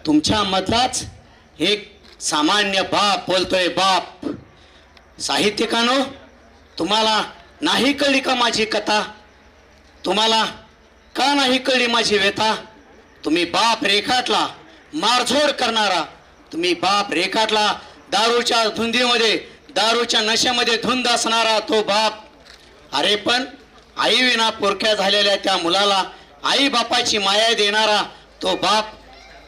तुमच्या मधलाच एक सामान्य बाप बोलतोय बाप. साहित्यिकांनो, तुम्हाला नाही कळली का माझी कथा? तुम्हाला का नाही कळली माझी व्यथा? तुम्ही बाप रेखाटला मारझोड करणारा, तुम्ही बाप रेखाटला दारूच्या धुंदीमध्ये, दारूच्या नशेमध्ये धुंद असणारा तो बाप. अरे पण आई विना पोरक्या झालेल्या त्या मुलाला आई बापाची माया देणारा तो बाप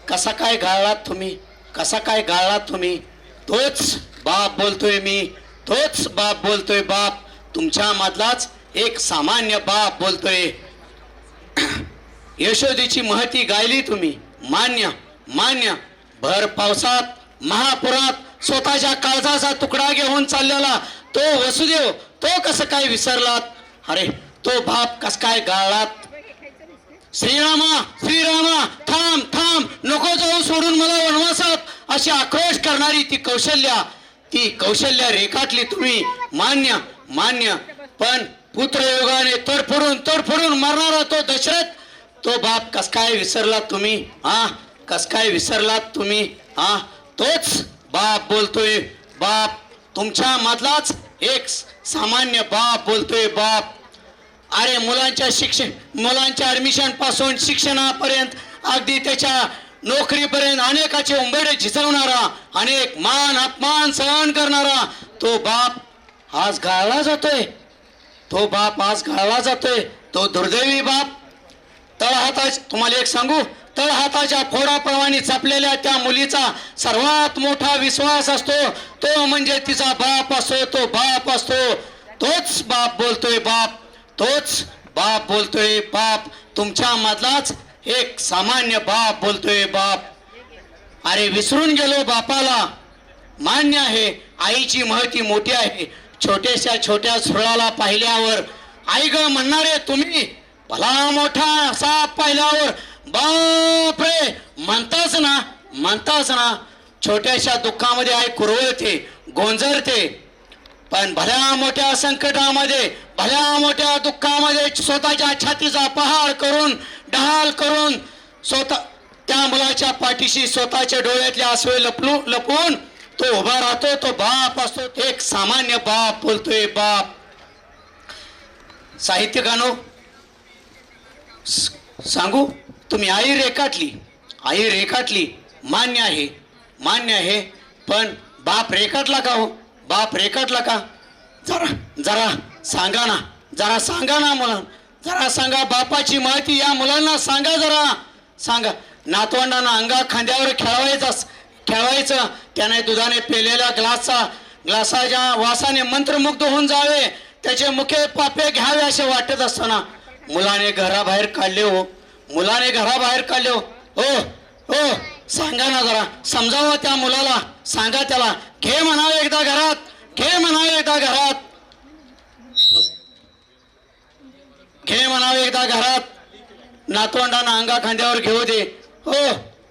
कसा काय गाळलात तुम्ही? कसा काय गाळलात तुम्ही? तोच बाप बोलतोय मी, तोच बाप बोलतोय बाप. तुमच्या मधलाच एक सामान्य बाप बोलतोय. यशोदेची महती गायली तुम्ही, मान्य मान्य. भर पावसात महापुरात स्वतःच्या काळजाचा तुकडा घेऊन चाललेला तो वसुदेव, तो कसं काय विसरलात? अरे तो बाप कस काय गाळलात? श्रीरामा श्रीरामा थांब थांब, नको जाऊ सोडून मला वनवासात, अशी आक्रोश करणारी ती कौशल्य रेखाटली तुम्ही, मान्य मान्य. पण पुत्रयोगाने तडफडून मारणारा तो दशरथ, तो बाप कस काय विसरलात तुम्ही? हा, कस काय विसरलात तुम्ही? हा, तोच बाप बोलतोय बाप. तुमच्या मधलाच एक सामान्य बाप बोलतोय बाप. अरे मुलांच्या ऍडमिशन पासून शिक्षणापर्यंत, अगदी त्याच्या नोकरीपर्यंत अनेकाचे उंबरडे झिजवणारा, अनेक मान अपमान सहन करणारा तो बाप आज गाळला जातोय. तो बाप आज गाळला जातोय. तो दुर्दैवी बाप. तुम्हाला एक सांगू, तळहाताच्या फोडाप्रमाणे चपलेल्या त्या मुलीचा सर्वात मोठा विश्वास असतो तो म्हणजे तिचा बाप असतो, तो बाप असतो. तोच बाप बोलतोय बाप, तोच बाप बोलतोय बाप. तुमच्या मधलाच एक सामान्य बाप बोलतोय बाप. अरे विसरून गेलो बापाला, मान्य आहे. आईची महती मोठी आहे. छोट्या झुरळाला पाहिल्यावर आई ग म्हणणारे तुम्ही, भला मोठा साप पाहिल्यावर बाप रे म्हणताच ना. छोट्याशा दुःखामध्ये आई कुरवळते, गोंजरते. पण भल्या मोठ्या संकटामध्ये, भल्या मोठ्या दुःखामध्ये स्वतःच्या छातीचा पहाड करून, ढाल करून स्वतः त्या मुलाच्या पाठीशी स्वतःच्या डोळ्यातले आसवे लपवून तो उभा राहतो. तो बाप असतो. एक सामान्य बाप बोलतोय बाप. साहित्यिकांनो सांगू, तुम्ही आई रेखाटली, मान्य आहे. पण बाप रेखाटला का हो? बाप रेखाटला का? जरा सांगा ना मुलांना, जरा सांगा बापाची माहिती या मुलांना सांगा, जरा सांगा. नातवंडांना अंगा खांद्यावर खेळवायचं, त्याने दुधाने पेलेल्या ग्लासाच्या वासाने मंत्रमुग्ध होऊन जावे, त्याचे मुखे पापे घ्यावे असे वाटत असताना मुलाने घराबाहेर काढले हो. हो सांगा ना, जरा समजावं त्या मुलाला. सांगा त्याला, घे म्हणावे एकदा घरात, घे म्हणावे एकदा घरात. नातवंडांना अंगा खांद्यावर घेऊ दे. हो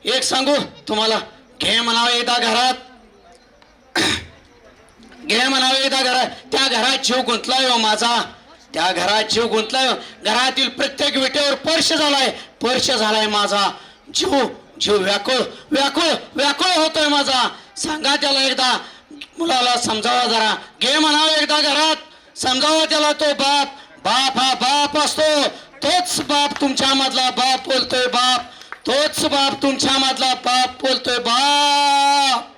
एक सांगू तुम्हाला, घे म्हणावे एकदा घरात. त्या घरात जीव गुंतलाय हो माझा, त्या घरात जीव गुंतलाय. घरातील प्रत्येक विटेवर स्पर्श झालाय माझा. जीव व्याकुळ होतोय माझा. सांगा त्याला एकदा, मुलाला समजावा जरा. घे म्हणावं एकदा घरात, समजावा त्याला. तो बाप हा बाप असतो. तोच बाप तुमच्या मधला बाप बोलतोय बाप. तोच बाप तुमच्या मधला बाप बोलतोय बाप.